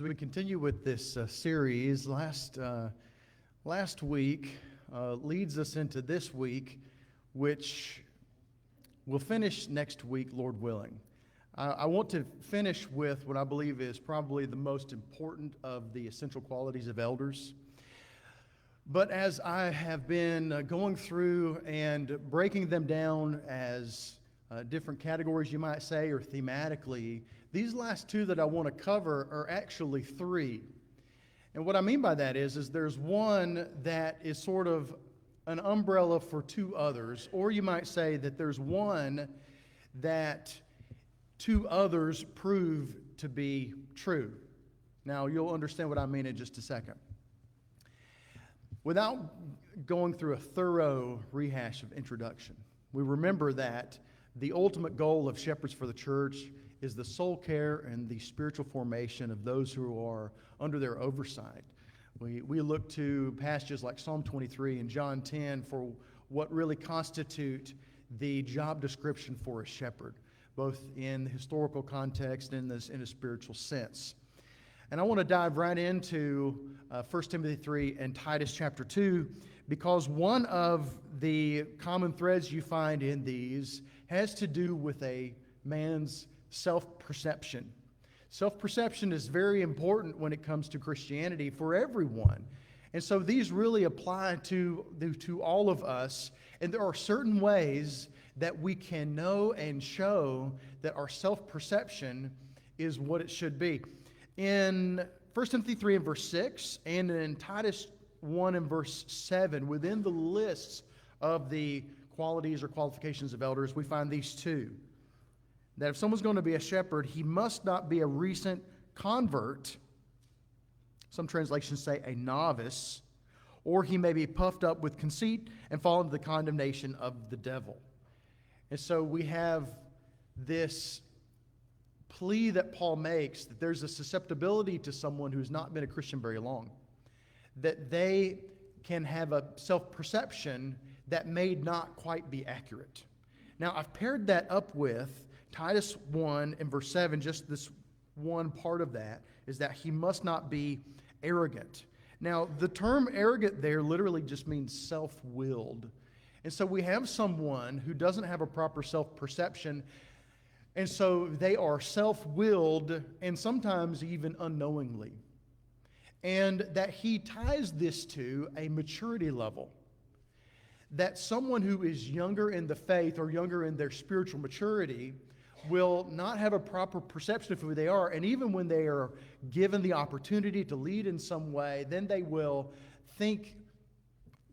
As we continue with this series, last week leads us into this week, which we'll finish next week, Lord willing. I want to finish with what I believe is probably the most important of the essential qualities of elders. But as I have been going through and breaking them down as different categories, you might say, or thematically, these last two that I want to cover are actually three. And what I mean by that is there's one that is sort of an umbrella for two others, or you might say that there's one that two others prove to be true. Now, you'll understand what I mean in just a second. Without going through a thorough rehash of introduction, we remember that the ultimate goal of Shepherds for the Church is the soul care and the spiritual formation of those who are under their oversight. We look to passages like Psalm 23 and John 10 for what really constitute the job description for a shepherd, both in the historical context and in a spiritual sense. And I want to dive right into 1 Timothy 3 and Titus chapter 2, because one of the common threads you find in these has to do with a man's self-perception. Self-perception is very important when it comes to Christianity for everyone. And so these really apply to all of us. And there are certain ways that we can know and show that our self-perception is what it should be. In 1 Timothy 3 and verse 6, and in Titus 1 and verse 7, within the lists of the qualities or qualifications of elders, we find these two. That if someone's going to be a shepherd, he must not be a recent convert. Some translations say a novice, or he may be puffed up with conceit and fall into the condemnation of the devil. And so we have this plea that Paul makes that there's a susceptibility to someone who's not been a Christian very long, that they can have a self-perception that may not quite be accurate. Now, I've paired that up with Titus 1 and verse 7, just this one part of that, is that he must not be arrogant. Now, the term arrogant there literally just means self-willed. And so we have someone who doesn't have a proper self-perception, and so they are self-willed and sometimes even unknowingly. And that he ties this to a maturity level. That someone who is younger in the faith or younger in their spiritual maturity will not have a proper perception of who they are. And even when they are given the opportunity to lead in some way, then they will think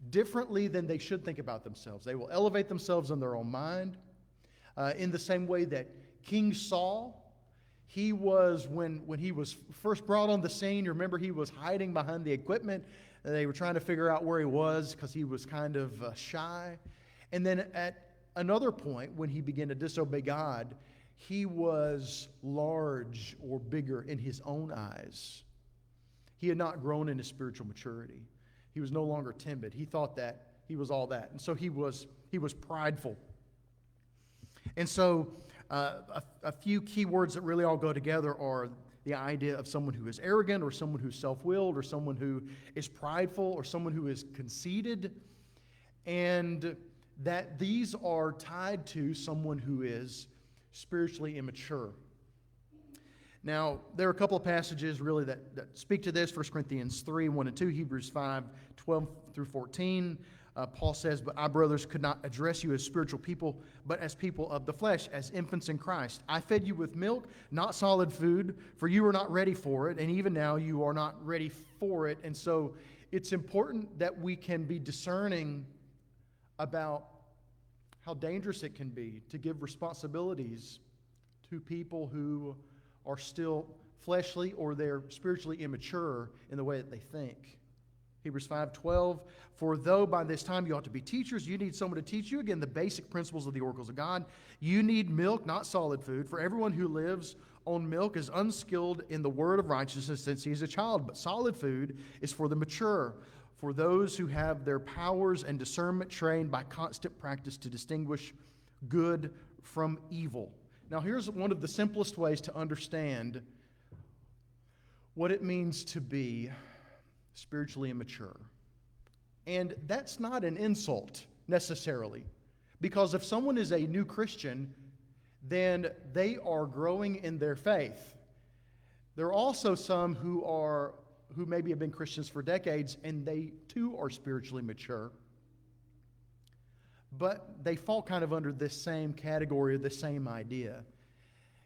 differently than they should think about themselves. They will elevate themselves in their own mind. In the same way that King Saul, he was, when he was first brought on the scene, you remember he was hiding behind the equipment. They were trying to figure out where he was because he was kind of shy. And then at another point, when he began to disobey God, he was large or bigger in his own eyes. He had not grown in his spiritual maturity. He was no longer timid. He thought that he was all that. And so he was prideful. And so a few key words that really all go together are the idea of someone who is arrogant, or someone who's self-willed, or someone who is prideful, or someone who is conceited, and that these are tied to someone who is spiritually immature. Now, there are a couple of passages really that speak to this. 1 Corinthians 3, 1 and 2, Hebrews 5, 12 through 14. Paul says, "But I, brothers, could not address you as spiritual people, but as people of the flesh, as infants in Christ. I fed you with milk, not solid food, for you were not ready for it, and even now you are not ready for it." And so it's important that we can be discerning about how dangerous it can be to give responsibilities to people who are still fleshly or they're spiritually immature in the way that they think. Hebrews 5:12, "For though by this time you ought to be teachers, you need someone to teach you, again, the basic principles of the oracles of God. You need milk, not solid food, for everyone who lives on milk is unskilled in the word of righteousness since he is a child. But solid food is for the mature, for those who have their powers and discernment trained by constant practice to distinguish good from evil." Now, here's one of the simplest ways to understand what it means to be spiritually immature. And that's not an insult necessarily, because if someone is a new Christian, then they are growing in their faith. There are also some who maybe have been Christians for decades, and they too are spiritually mature. But they fall kind of under this same category, the same idea.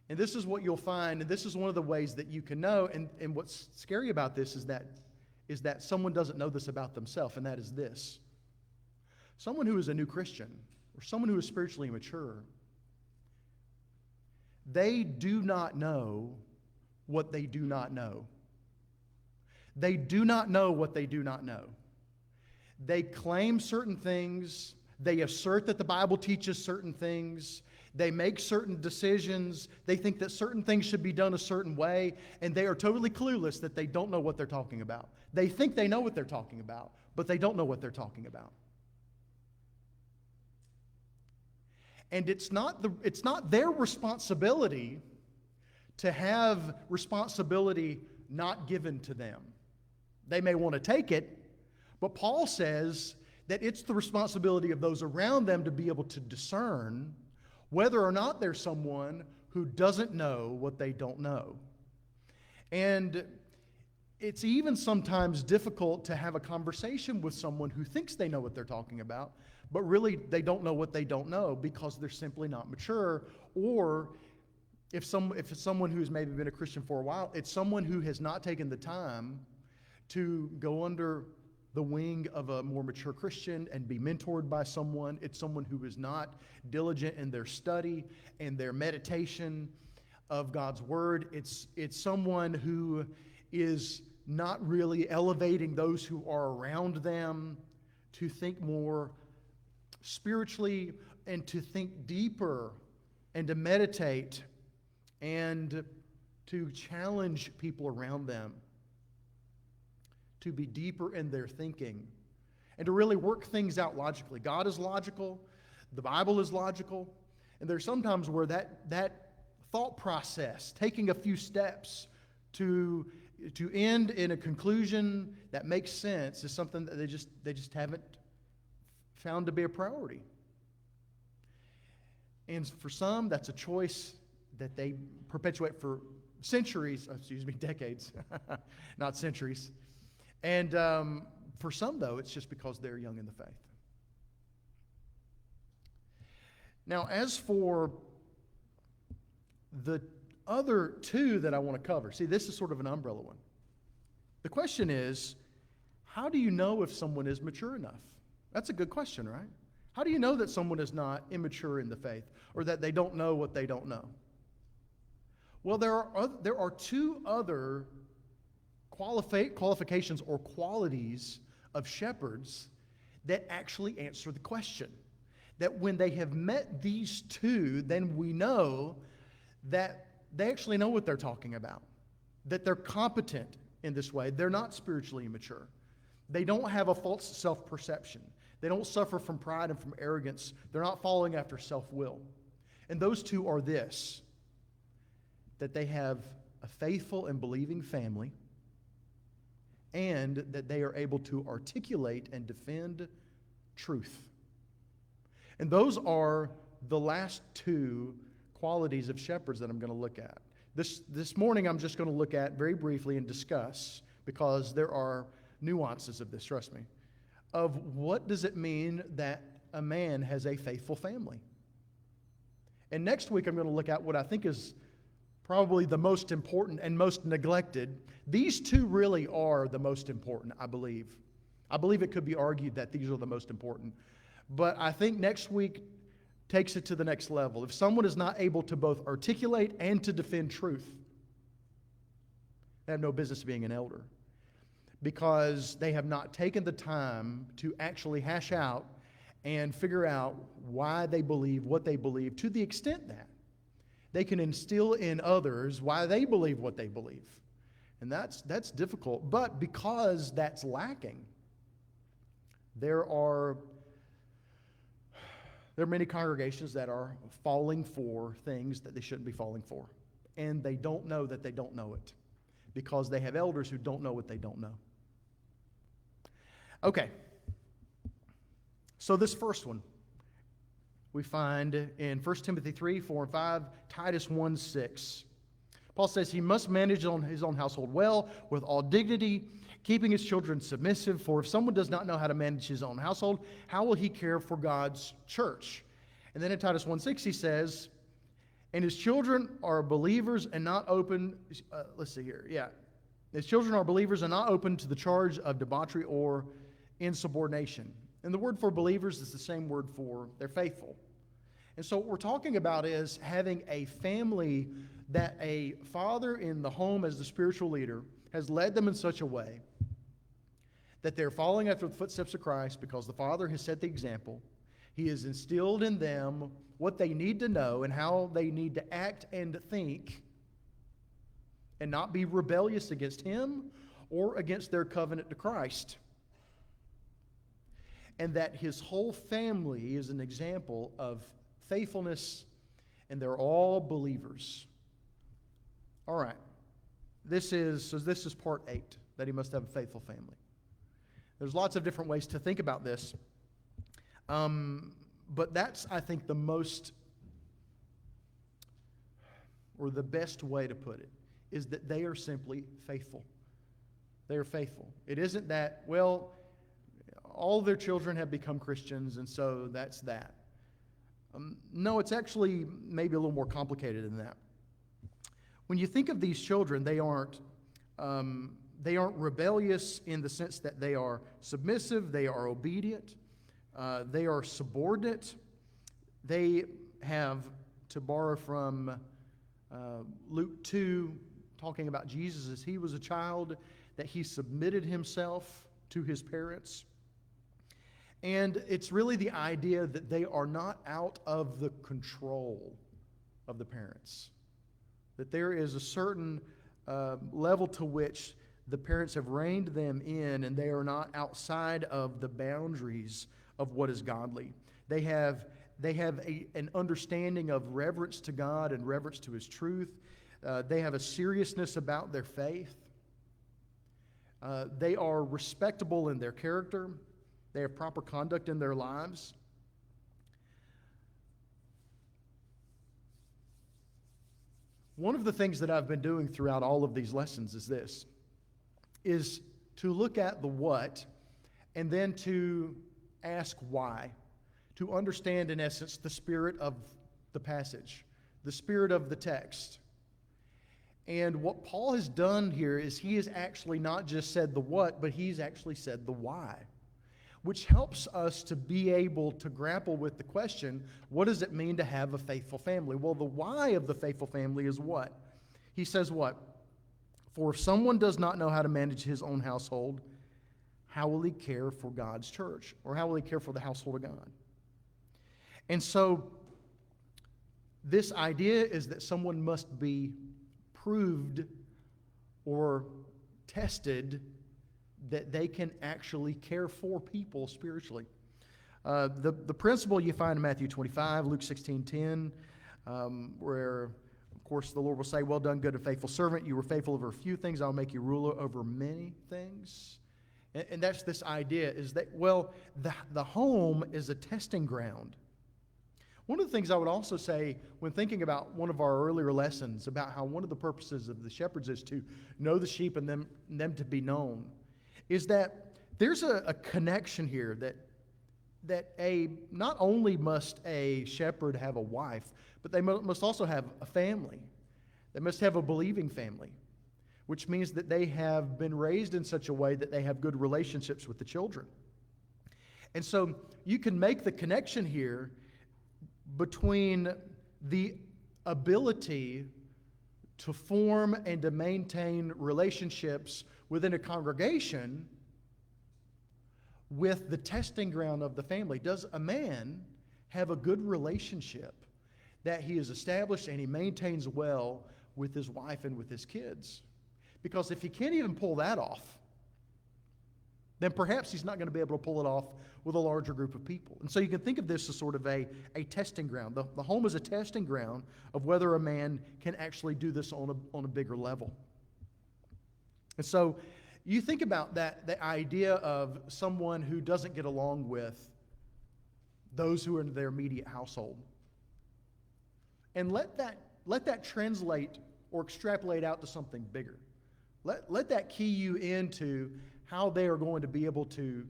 And this is what you'll find, and this is one of the ways that you can know, and what's scary about this is that someone doesn't know this about themselves, and that is this. Someone who is a new Christian, or someone who is spiritually mature, they do not know what they do not know. They do not know what they do not know. They claim certain things. They assert that the Bible teaches certain things. They make certain decisions. They think that certain things should be done a certain way, and they are totally clueless that they don't know what they're talking about. They think they know what they're talking about, but they don't know what they're talking about. And it's not their responsibility to have responsibility not given to them. They may want to take it, but Paul says that it's the responsibility of those around them to be able to discern whether or not there's someone who doesn't know what they don't know. And it's even sometimes difficult to have a conversation with someone who thinks they know what they're talking about, but really they don't know what they don't know because they're simply not mature. Or if it's someone who's maybe been a Christian for a while, it's someone who has not taken the time to go under the wing of a more mature Christian and be mentored by someone. It's someone who is not diligent in their study and their meditation of God's Word. It's someone who is not really elevating those who are around them to think more spiritually and to think deeper and to meditate and to challenge people around them to be deeper in their thinking and to really work things out logically. God is logical. The Bible is logical. And there's sometimes where that thought process, taking a few steps to end in a conclusion that makes sense, is something that they just haven't found to be a priority. And for some, that's a choice that they perpetuate for decades, not centuries. And for some, though, it's just because they're young in the faith. Now, as for the other two that I want to cover, see, this is sort of an umbrella one. The question is, how do you know if someone is mature enough? That's a good question, right? How do you know that someone is not immature in the faith or that they don't know what they don't know? Well, there are two other qualifications or qualities of shepherds that actually answer the question. That when they have met these two, then we know that they actually know what they're talking about. That they're competent in this way. They're not spiritually immature. They don't have a false self-perception. They don't suffer from pride and from arrogance. They're not following after self-will. And those two are this: that they have a faithful and believing family, and that they are able to articulate and defend truth. And those are the last two qualities of shepherds that I'm going to look at. This morning I'm just going to look at very briefly and discuss, because there are nuances of this, trust me, of what does it mean that a man has a faithful family. And next week I'm going to look at what I think is probably the most important and most neglected. These two really are the most important, I believe. I believe it could be argued that these are the most important. But I think next week takes it to the next level. If someone is not able to both articulate and to defend truth, they have no business being an elder, because they have not taken the time to actually hash out and figure out why they believe what they believe, to the extent that they can instill in others why they believe what they believe. And that's difficult. But because that's lacking, there are many congregations that are falling for things that they shouldn't be falling for. And they don't know that they don't know it. because they have elders who don't know what they don't know. Okay. So this first one we find in 1 Timothy 3, 4, and 5, Titus 1, 6. Paul says he must manage his own household well, with all dignity, keeping his children submissive. For if someone does not know how to manage his own household, how will he care for God's church? And then in Titus 1:6 he says, and his children are believers and not open, his children are believers and not open to the charge of debauchery or insubordination. And the word for believers is the same word for they're faithful. And so what we're talking about is having a family that a father in the home as the spiritual leader has led them in such a way that they're following after the footsteps of Christ because the father has set the example. He has instilled in them what they need to know and how they need to act and think and not be rebellious against him or against their covenant to Christ. And that his whole family is an example of faithfulness, and they're all believers. All right. This is part 8, that he must have a faithful family. There's lots of different ways to think about this. But that's, I think, the most, or the best way to put it, is that they are simply faithful. They are faithful. It isn't that, well, all their children have become Christians, and so that's that. No, it's actually maybe a little more complicated than that. When you think of these children, they aren't rebellious in the sense that they are submissive, they are obedient, they are subordinate. They have, to borrow from Luke 2, talking about Jesus as he was a child, that he submitted himself to his parents. And it's really the idea that they are not out of the control of the parents. That there is a certain level to which the parents have reined them in, and they are not outside of the boundaries of what is godly. They have an understanding of reverence to God and reverence to his truth. They have a seriousness about their faith. They are respectable in their character. They have proper conduct in their lives. One of the things that I've been doing throughout all of these lessons is to look at the what and then to ask why, to understand, in essence, the spirit of the passage, the spirit of the text. And what Paul has done here is he has actually not just said the what, but he's actually said the why, which helps us to be able to grapple with the question, what does it mean to have a faithful family? Well, the why of the faithful family is what? He says what? For if someone does not know how to manage his own household, how will he care for God's church? Or how will he care for the household of God? And so, this idea is that someone must be proved or tested that they can actually care for people spiritually. The principle you find in Matthew 25, Luke 16:10, where, of course, the Lord will say, well done, good and faithful servant. You were faithful over a few things. I'll make you ruler over many things. And that's this idea is that, well, the home is a testing ground. One of the things I would also say when thinking about one of our earlier lessons about how one of the purposes of the shepherds is to know the sheep and them to be known, is that there's a connection here that not only must a shepherd have a wife, but they must also have a family. They must have a believing family, which means that they have been raised in such a way that they have good relationships with the children. And so you can make the connection here between the ability to form and to maintain relationships within a congregation with the testing ground of the family. Does a man have a good relationship that he has established and he maintains well with his wife and with his kids? Because if he can't even pull that off, then perhaps he's not going to be able to pull it off with a larger group of people. And so you can think of this as sort of a testing ground. The home is a testing ground of whether a man can actually do this on a bigger level. And so you think about that, the idea of someone who doesn't get along with those who are in their immediate household. And let that translate or extrapolate out to something bigger. Let that key you into how they are going to be able to,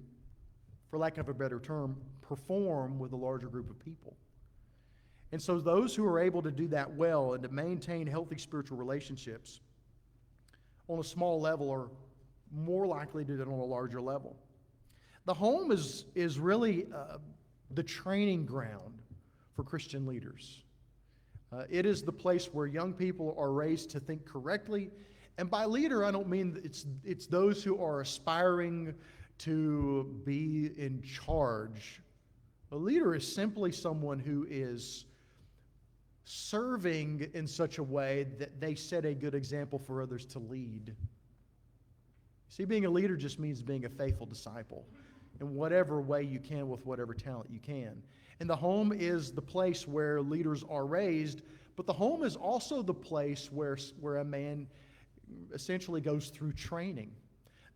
for lack of a better term, perform with a larger group of people. And so those who are able to do that well and to maintain healthy spiritual relationships on a small level are more likely to do it on a larger level. The home is really the training ground for Christian leaders. It is the place where young people are raised to think correctly. And by leader, I don't mean it's those who are aspiring to be in charge. A leader is simply someone who is serving in such a way that they set a good example for others to lead. See, being a leader just means being a faithful disciple in whatever way you can with whatever talent you can. And the home is the place where leaders are raised, but the home is also the place where a man essentially goes through training.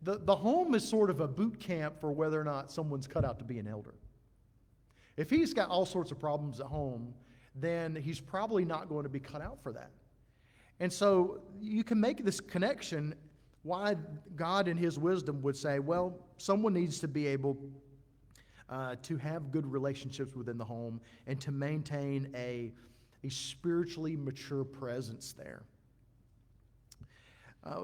The home is sort of a boot camp for whether or not someone's cut out to be an elder. If he's got all sorts of problems at home, then he's probably not going to be cut out for that. And so you can make this connection why God in his wisdom would say, well, someone needs to be able to have good relationships within the home and to maintain a spiritually mature presence there.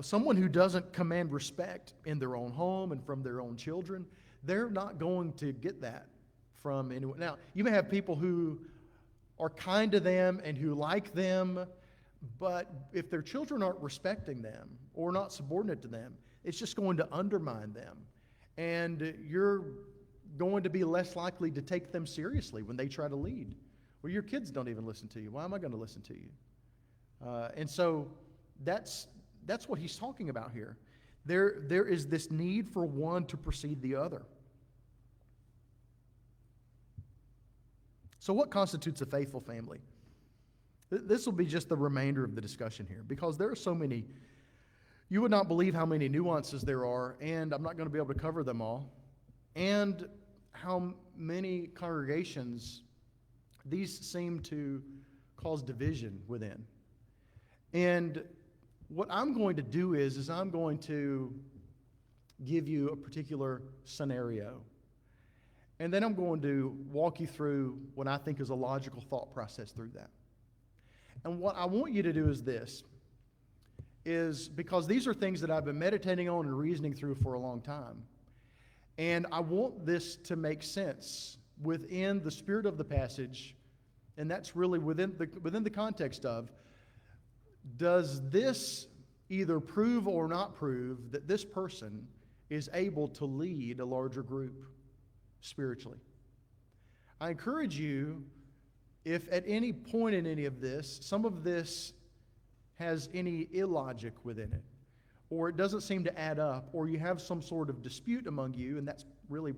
Someone who doesn't command respect in their own home and from their own children, they're not going to get that from anyone. Now, you may have people who are kind to them and who like them, but if their children aren't respecting them or not subordinate to them, it's just going to undermine them. And you're going to be less likely to take them seriously when they try to lead. Well, your kids don't even listen to you. Why am I going to listen to you? And so that's what he's talking about here. There is this need for one to precede the other. So what constitutes a faithful family? This will be just the remainder of the discussion here, because there are so many, you would not believe how many nuances there are, and I'm not going to be able to cover them all, and how many congregations these seem to cause division within. And what I'm going to do is I'm going to give you a particular scenario. And then I'm going to walk you through what I think is a logical thought process through that. And what I want you to do is this, is because these are things that I've been meditating on and reasoning through for a long time. And I want this to make sense within the spirit of the passage, and that's really within the context of, does this either prove or not prove that this person is able to lead a larger group spiritually? I encourage you, if at any point in any of this, some of this has any illogic within it, or it doesn't seem to add up, or you have some sort of dispute among you, and that's really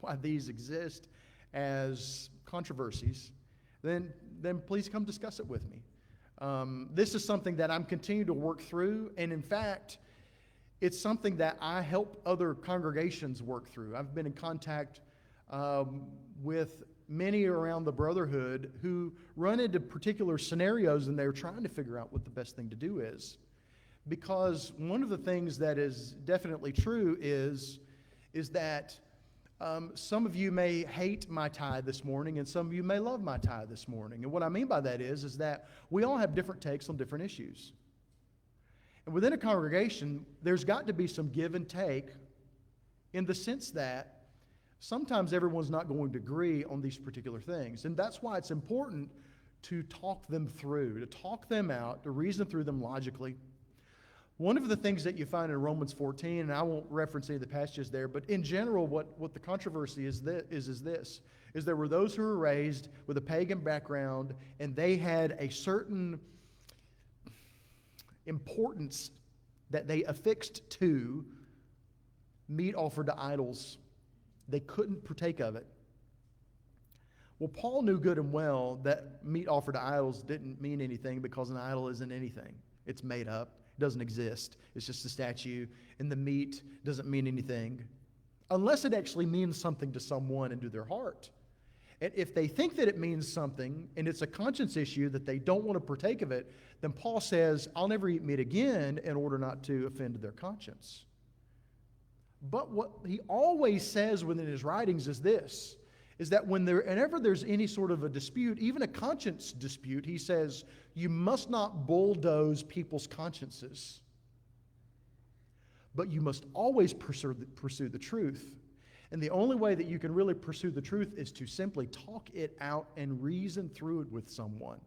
why these exist as controversies, then please come discuss it with me. This is something that I'm continuing to work through, and in fact, it's something that I help other congregations work through. I've been in contact with many around the brotherhood who run into particular scenarios, and they're trying to figure out what the best thing to do is. Because one of the things that is definitely true is that some of you may hate my tie this morning, and some of you may love my tie this morning. And what I mean by that is that we all have different takes on different issues. And within a congregation, there's got to be some give and take, in the sense that sometimes everyone's not going to agree on these particular things. And that's why it's important to talk them through, to talk them out, to reason through them logically. One of the things that you find in Romans 14, and I won't reference any of the passages there, but in general, what the controversy is there were those who were raised with a pagan background, and they had a certain importance that they affixed to meat offered to idols. They couldn't partake of it. Well, Paul knew good and well that meat offered to idols didn't mean anything, because an idol isn't anything. It's made up. It doesn't exist. It's just a statue, and the meat doesn't mean anything unless it actually means something to someone and to their heart. And if they think that it means something and it's a conscience issue that they don't want to partake of it, then Paul says, I'll never eat meat again in order not to offend their conscience. But what he always says within his writings is this, is that whenever there's any sort of a dispute, even a conscience dispute, he says, you must not bulldoze people's consciences, but you must always pursue the truth. And the only way that you can really pursue the truth is to simply talk it out and reason through it with someone.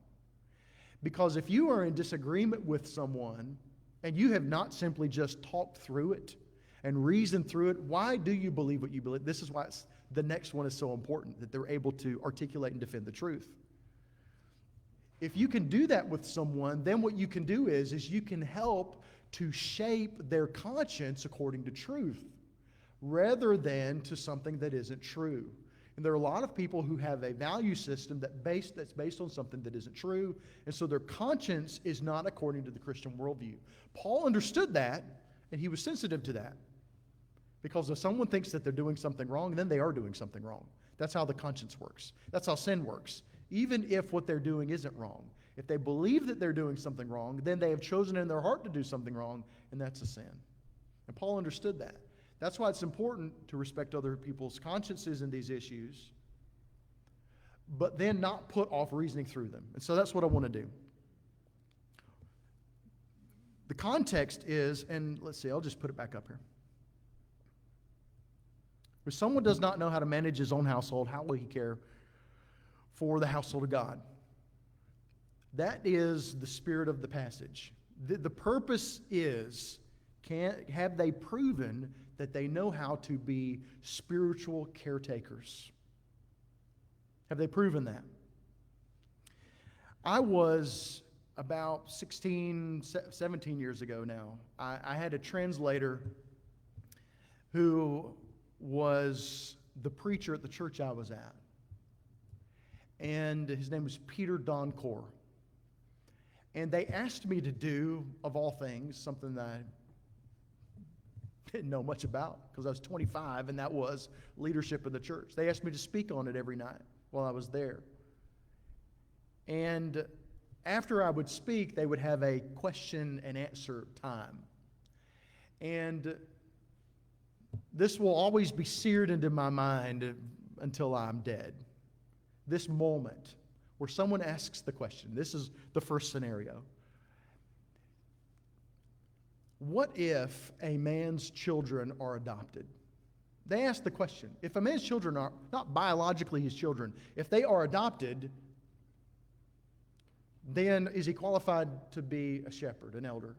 Because if you are in disagreement with someone and you have not simply just talked through it and reasoned through it, why do you believe what you believe? This is why the next one is so important, that they're able to articulate and defend the truth. If you can do that with someone, then what you can do is you can help to shape their conscience according to truth, rather than to something that isn't true. And there are a lot of people who have a value system that's based on something that isn't true, and so their conscience is not according to the Christian worldview. Paul understood that, and he was sensitive to that. Because if someone thinks that they're doing something wrong, then they are doing something wrong. That's how the conscience works. That's how sin works. Even if what they're doing isn't wrong. If they believe that they're doing something wrong, then they have chosen in their heart to do something wrong, and that's a sin. And Paul understood that. That's why it's important to respect other people's consciences in these issues, but then not put off reasoning through them. And so that's what I want to do. The context is, and let's see, I'll just put it back up here. If someone does not know how to manage his own household, how will he care for the household of God? That is the spirit of the passage. The purpose is, have they proven that they know how to be spiritual caretakers? Have they proven that? I was about 16, 17 years ago now. I had a translator who was the preacher at the church I was at. And his name was Peter Doncor. And they asked me to do, of all things, something that I didn't know much about because I was 25, and that was leadership in the church. They asked me to speak on it every night while I was there. And after I would speak, they would have a question and answer time. And this will always be seared into my mind until I'm dead. This moment where someone asks the question. This is the first scenario. What if a man's children are adopted? They ask the question. If a man's children are, not biologically his children, if they are adopted, then is he qualified to be a shepherd, an elder?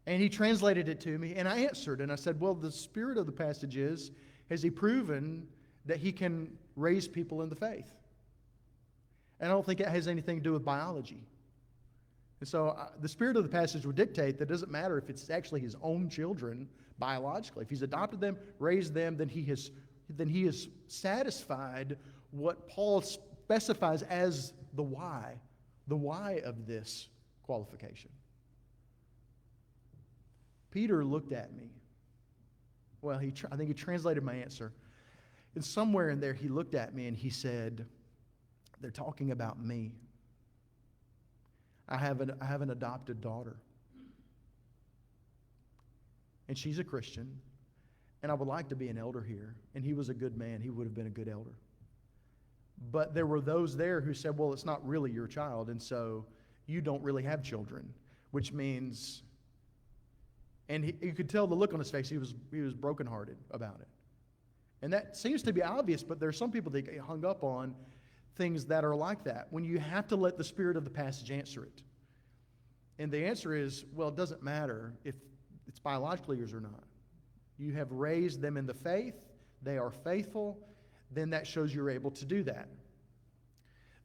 And he translated it to me, and I answered, and I said, well, the spirit of the passage is, has he proven that he can raise people in the faith? And I don't think it has anything to do with biology. And so the spirit of the passage would dictate that it doesn't matter if it's actually his own children biologically. If he's adopted them, raised them, then he has satisfied what Paul specifies as the why of this qualification. Peter looked at me. Well, I think he translated my answer. And somewhere in there, he looked at me and he said, they're talking about me. I have an adopted daughter. And she's a Christian. And I would like to be an elder here. And he was a good man. He would have been a good elder. But there were those there who said, well, it's not really your child. And so you don't really have children. Which means, and you could tell the look on his face, he was brokenhearted about it. And that seems to be obvious, but there are some people that get hung up on things that are like that, when you have to let the spirit of the passage answer it. And the answer is, well, it doesn't matter if it's biologically yours or not. You have raised them in the faith, they are faithful, then that shows you're able to do that.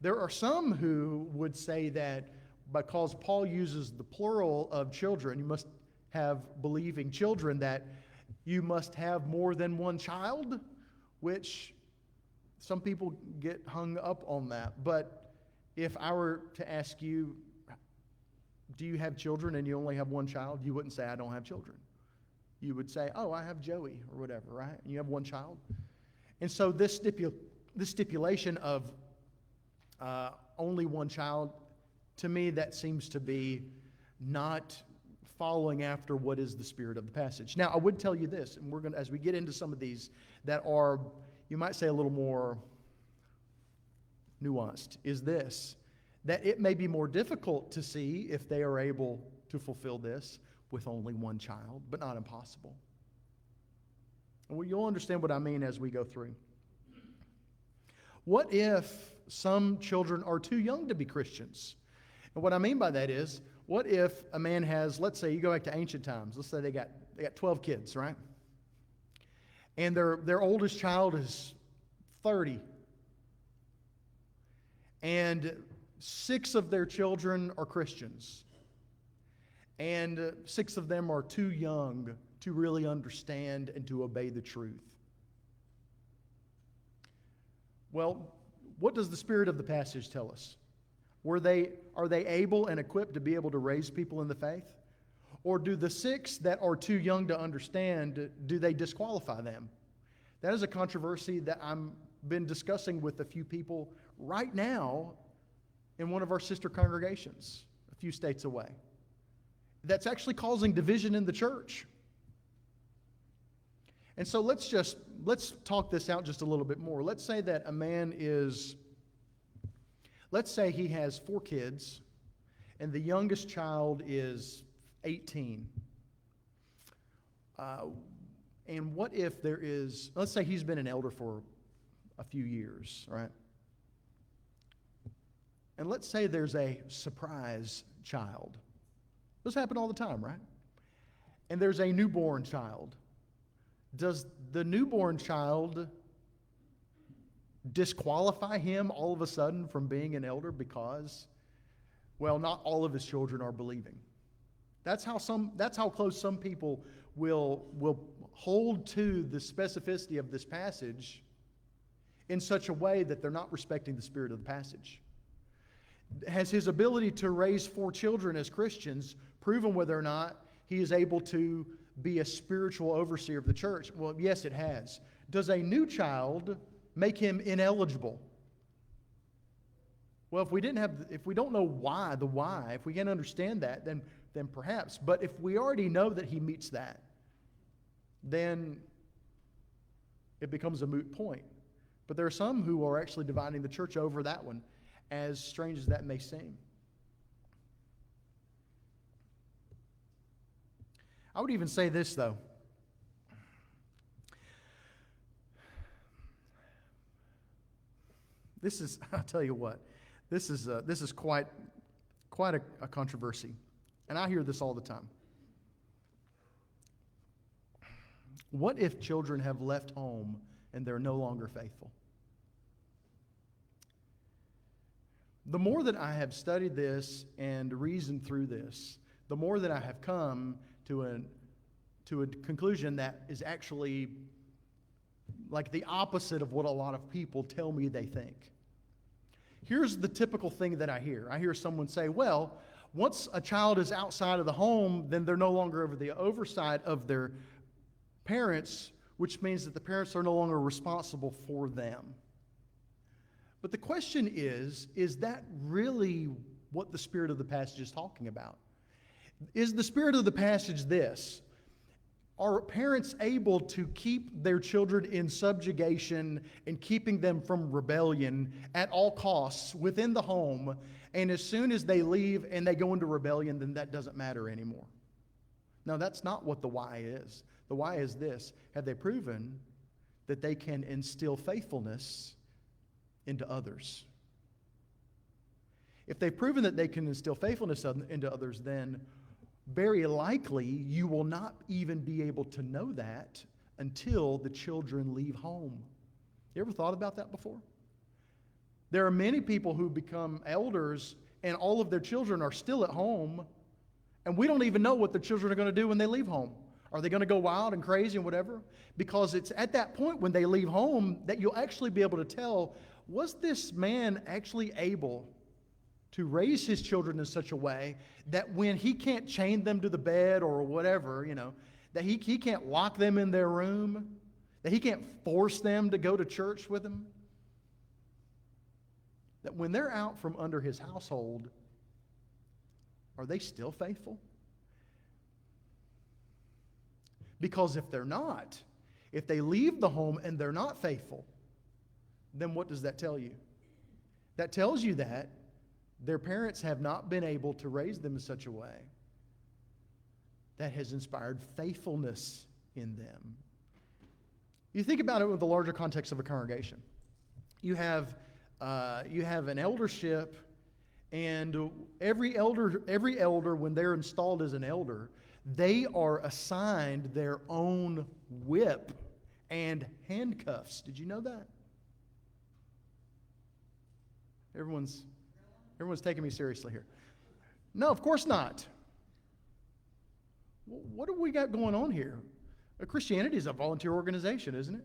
There are some who would say that because Paul uses the plural of children, you must have believing children, that you must have more than one child, which some people get hung up on that. But if I were to ask you, Do you have children and you only have one child? You wouldn't say, I don't have children. You would say, oh, I have Joey or whatever, right? And you have one child. And so this stipulation of only one child, to me, that seems to be not following after what is the spirit of the passage. Now, I would tell you this, and we're going to, as we get into some of these that are, you might say, a little more nuanced, is this, that it may be more difficult to see if they are able to fulfill this with only one child, but not impossible. Well, you'll understand what I mean as we go through. What if some children are too young to be Christians? And what I mean by that is, what if a man has, let's say you go back to ancient times, let's say they got 12 kids, right? And their oldest child is 30. And 6 of their children are Christians. And 6 of them are too young to really understand and to obey the truth. Well, what does the spirit of the passage tell us? Are they able and equipped to be able to raise people in the faith? Or do the 6 that are too young to understand, do they disqualify them? That is a controversy that I've been discussing with a few people right now in one of our sister congregations a few states away. That's actually causing division in the church. And so let's talk this out just a little bit more. Let's say that a man let's say he has 4 kids, and the youngest child is 18. And what if let's say he's been an elder for a few years, right? And let's say there's a surprise child. This happens all the time, right? And there's a newborn child. Does the newborn child disqualify him all of a sudden from being an elder because, well, not all of his children are believing? That's how close some people will hold to the specificity of this passage in such a way that they're not respecting the spirit of the passage. Has his ability to raise 4 children as Christians proven whether or not he is able to be a spiritual overseer of the church? Well, yes, it has. Does a new child make him ineligible? Well, if we don't know why, if we can't understand that, then perhaps. But if we already know that he meets that, then it becomes a moot point. But there are some who are actually dividing the church over that one, as strange as that may seem. I would even say this, though. I'll tell you what, this is quite a controversy. And I hear this all the time. What if children have left home and they're no longer faithful? The more that I have studied this and reasoned through this, the more that I have come to a conclusion that is actually like the opposite of what a lot of people tell me they think. Here's the typical thing that I hear. I hear someone say, well, once a child is outside of the home, then they're no longer over the oversight of their parents, which means that the parents are no longer responsible for them. But the question is that really what the spirit of the passage is talking about? Is the spirit of the passage this? Are parents able to keep their children in subjugation and keeping them from rebellion at all costs within the home, and as soon as they leave and they go into rebellion, then that doesn't matter anymore? No, that's not what the why is. The why is this: have they proven that they can instill faithfulness into others? If they've proven that they can instill faithfulness into others, then very likely you will not even be able to know that until the children leave home. You ever thought about that before? There are many people who become elders and all of their children are still at home, and we don't even know what the children are going to do when they leave home. Are they going to go wild and crazy and whatever? Because it's at that point when they leave home that you'll actually be able to tell, was this man actually able to raise his children in such a way that when he can't chain them to the bed or whatever, that he can't lock them in their room, that he can't force them to go to church with him, that when they're out from under his household, are they still faithful? Because if they're not, if they leave the home and they're not faithful, then what does that tell you? That tells you that their parents have not been able to raise them in such a way that has inspired faithfulness in them. You think about it with the larger context of a congregation. You have an eldership, and every elder, when they're installed as an elder, they are assigned their own whip and handcuffs. Did you know that? Everyone's taking me seriously here. No, of course not. What do we got going on here? Christianity is a volunteer organization, isn't it?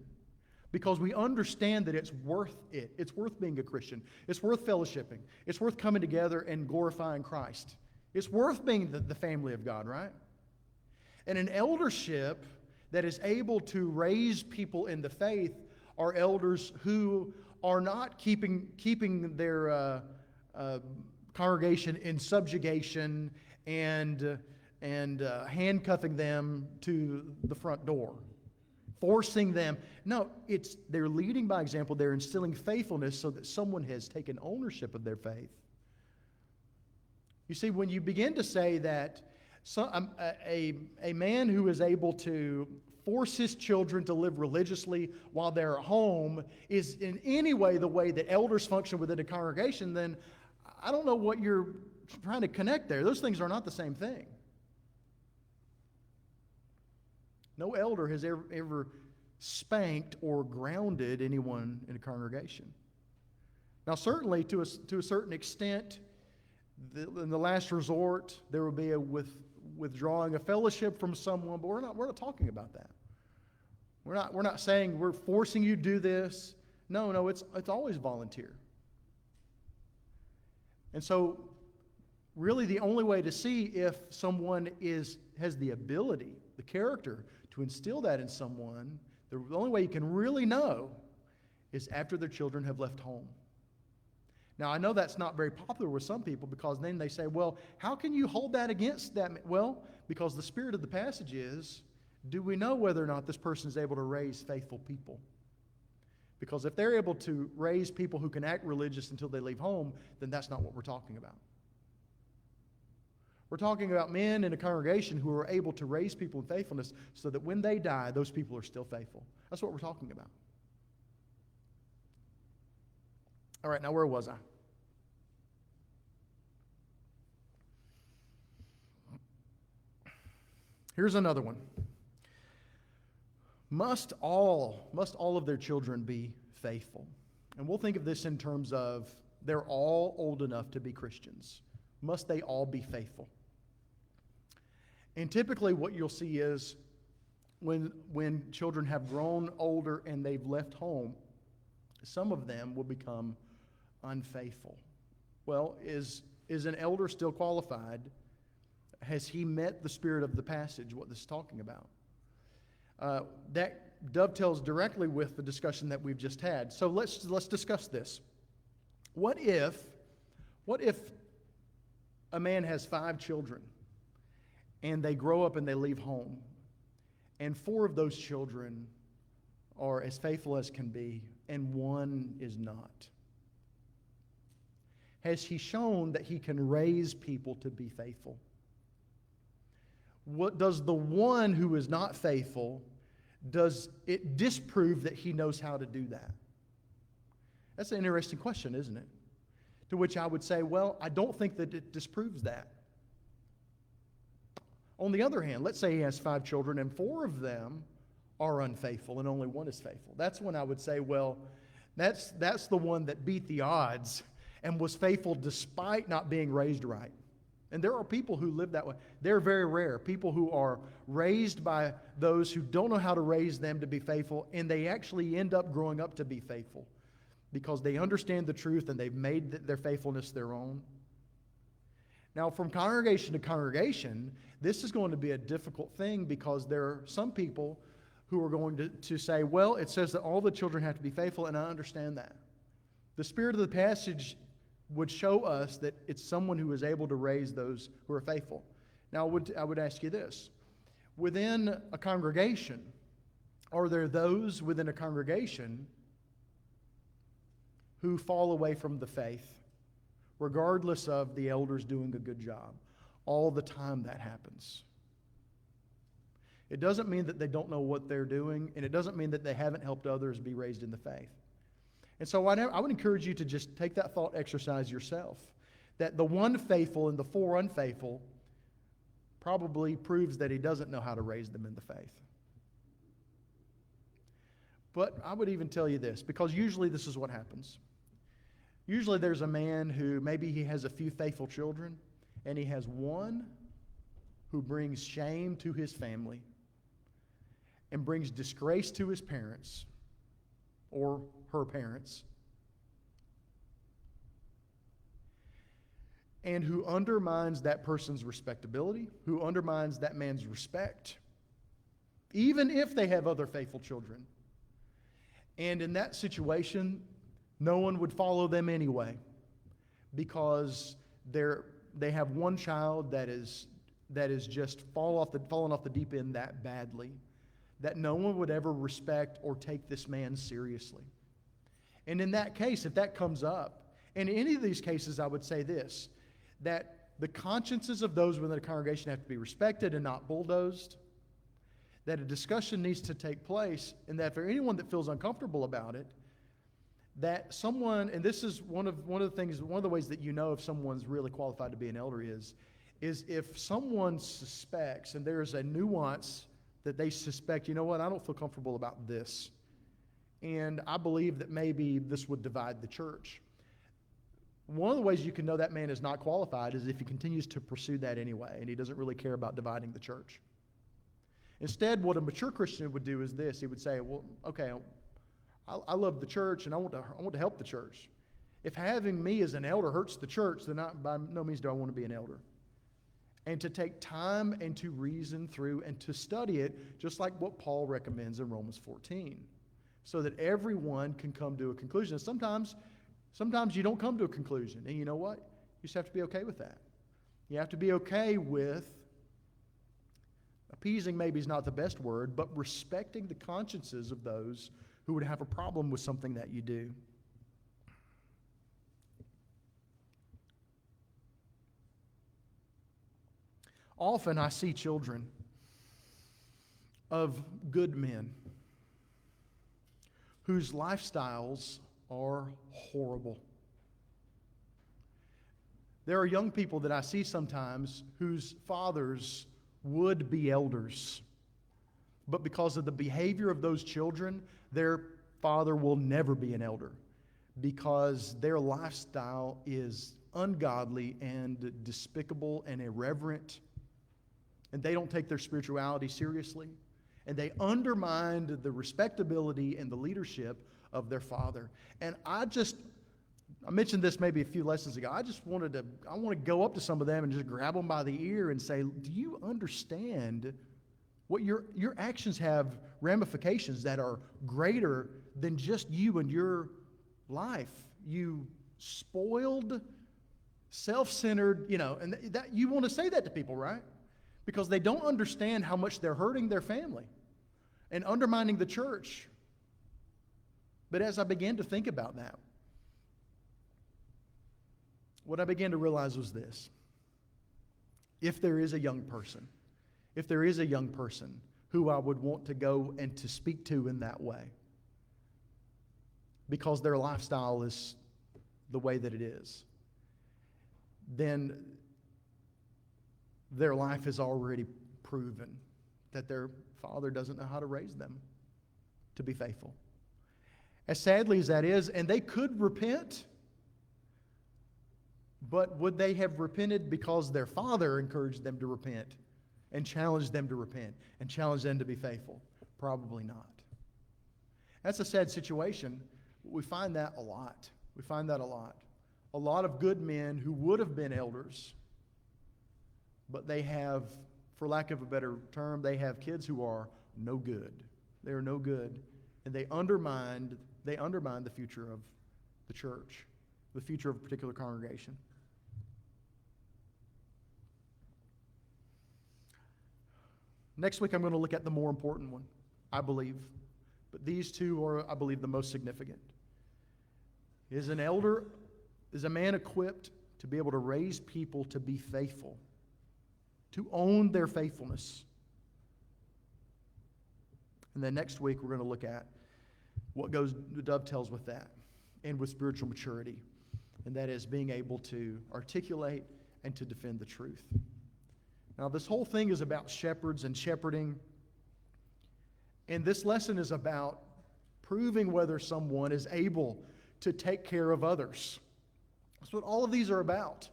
Because we understand that it's worth it. It's worth being a Christian. It's worth fellowshipping. It's worth coming together and glorifying Christ. It's worth being the family of God, right? And an eldership that is able to raise people in the faith are elders who are not keeping their congregation in subjugation and handcuffing them to the front door, forcing them. No, they're leading by example. They're instilling faithfulness so that someone has taken ownership of their faith. You see, when you begin to say that a man who is able to force his children to live religiously while they're at home is in any way the way that elders function within a congregation, then I don't know what you're trying to connect there. Those things are not the same thing. No elder has ever spanked or grounded anyone in a congregation. Now, certainly, to a certain extent, in the last resort, there will be a withdrawing a fellowship from someone, but we're not talking about that. We're not saying we're forcing you to do this. No, it's always volunteer. And so, really, the only way to see if someone has the ability, the character, to instill that in someone, the only way you can really know is after their children have left home. Now, I know that's not very popular with some people, because then they say, well, how can you hold that against that? Well, because the spirit of the passage is, do we know whether or not this person is able to raise faithful people? Because if they're able to raise people who can act religious until they leave home, then that's not what we're talking about. We're talking about men in a congregation who are able to raise people in faithfulness so that when they die, those people are still faithful. That's what we're talking about. All right, now where was I? Here's another one. Must all of their children be faithful? And we'll think of this in terms of they're all old enough to be Christians. Must they all be faithful? And typically what you'll see is when children have grown older and they've left home, some of them will become unfaithful. Well, is an elder still qualified? Has he met the spirit of the passage, what this is talking about? That dovetails directly with the discussion that we've just had. So let's discuss this. What if a man has 5 children and they grow up and they leave home, and 4 of those children are as faithful as can be and 1 is not? Has he shown that he can raise people to be faithful? What does the one who is not faithful, does it disprove that he knows how to do that? That's an interesting question, isn't it? To which I would say, well, I don't think that it disproves that. On the other hand, let's say he has 5 children and 4 of them are unfaithful and only 1 is faithful. That's when I would say, well, that's the one that beat the odds and was faithful despite not being raised right. And there are people who live that way. They're very rare. People who are raised by those who don't know how to raise them to be faithful, and they actually end up growing up to be faithful because they understand the truth and they've made their faithfulness their own. Now, from congregation to congregation, this is going to be a difficult thing because there are some people who are going to say, well, it says that all the children have to be faithful, and I understand that. The spirit of the passage would show us that it's someone who is able to raise those who are faithful. Now, I would ask you this. Within a congregation, are there those within a congregation who fall away from the faith, regardless of the elders doing a good job? All the time that happens. It doesn't mean that they don't know what they're doing, and it doesn't mean that they haven't helped others be raised in the faith. And so I would encourage you to just take that thought exercise yourself, that the one faithful and the four unfaithful probably proves that he doesn't know how to raise them in the faith. But I would even tell you this, because usually this is what happens. Usually there's a man who maybe he has a few faithful children, and he has one who brings shame to his family and brings disgrace to his parents or her parents, and who undermines that person's respectability, who undermines that man's respect, even if they have other faithful children. And in that situation, no one would follow them anyway, because they have one child that is just fallen off the deep end that badly, that no one would ever respect or take this man seriously. And in that case, if that comes up, and in any of these cases, I would say this, that the consciences of those within a congregation have to be respected and not bulldozed, that a discussion needs to take place, and that for anyone that feels uncomfortable about it, that someone, and this is one of the ways that you know if someone's really qualified to be an elder is if someone suspects, and there's a nuance that they suspect, you know what, I don't feel comfortable about this, and I believe that maybe this would divide the church. One of the ways you can know that man is not qualified is if he continues to pursue that anyway, and he doesn't really care about dividing the church. Instead, what a mature Christian would do is this. He would say, well, okay, I love the church, and I want to help the church. If having me as an elder hurts the church, then by no means do I want to be an elder. And to take time and to reason through and to study it, just like what Paul recommends in Romans 14, so that everyone can come to a conclusion. Sometimes you don't come to a conclusion, and you know what? You just have to be okay with that. You have to be okay with, appeasing maybe is not the best word, but respecting the consciences of those who would have a problem with something that you do. Often I see children of good men whose lifestyles are horrible. There are young people that I see sometimes whose fathers would be elders, but because of the behavior of those children, their father will never be an elder because their lifestyle is ungodly and despicable and irreverent, and they don't take their spirituality seriously, and they undermine the respectability and the leadership of their father. And I mentioned this maybe a few lessons ago. I want to go up to some of them and just grab them by the ear and say, do you understand what your actions have ramifications that are greater than just you and your life? You spoiled, self-centered, and that you want to say that to people, right? Because they don't understand how much they're hurting their family and undermining the church. But as I began to think about that, what I began to realize was this. If there is a young person who I would want to go and to speak to in that way, because their lifestyle is the way that it is, then their life has already proven that their father doesn't know how to raise them to be faithful. As sadly as that is, and they could repent, but would they have repented because their father encouraged them to repent and challenged them to repent and challenged them to be faithful? Probably not. That's a sad situation. We find that a lot. A lot of good men who would have been elders but they have, for lack of a better term, they have kids who are no good. They are no good, and they undermine the future of the church, the future of a particular congregation. Next week, I'm going to look at the more important one, I believe. But these two are, I believe, the most significant. Is an elder, is a man equipped to be able to raise people to be faithful, to own their faithfulness. And then next week, we're going to look at what dovetails with that and with spiritual maturity. And that is being able to articulate and to defend the truth. Now, this whole thing is about shepherds and shepherding. And this lesson is about proving whether someone is able to take care of others. That's what all of these are about.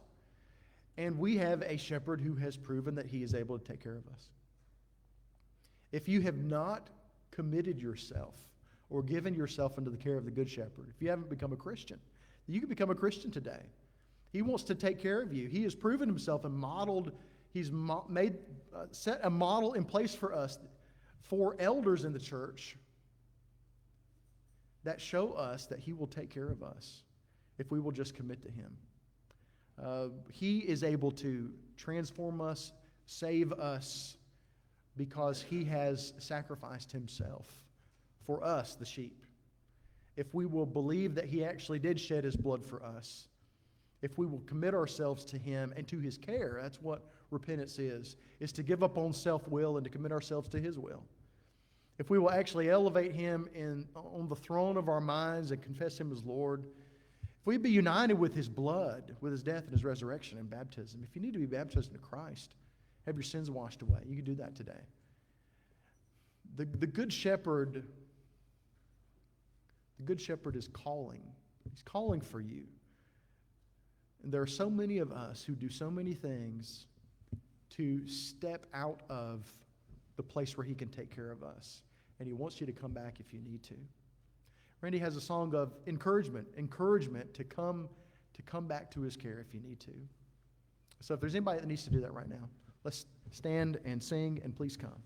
And we have a shepherd who has proven that he is able to take care of us. If you have not committed yourself or given yourself into the care of the Good Shepherd, if you haven't become a Christian, you can become a Christian today. He wants to take care of you. He has proven himself and modeled. He's set a model in place for us, for elders in the church, that show us that he will take care of us if we will just commit to him. He is able to transform us, save us, because he has sacrificed himself for us, the sheep. If we will believe that he actually did shed his blood for us, if we will commit ourselves to him and to his care, that's what repentance is to give up on self-will and to commit ourselves to his will. If we will actually elevate him on the throne of our minds and confess him as Lord, if we be united with his blood, with his death and his resurrection and baptism, if you need to be baptized into Christ, have your sins washed away, you can do that today. The Good Shepherd is calling. He's calling for you. And there are so many of us who do so many things to step out of the place where he can take care of us. And he wants you to come back if you need to. Randy has a song of encouragement to come back to his care if you need to. So if there's anybody that needs to do that right now, let's stand and sing, and please come.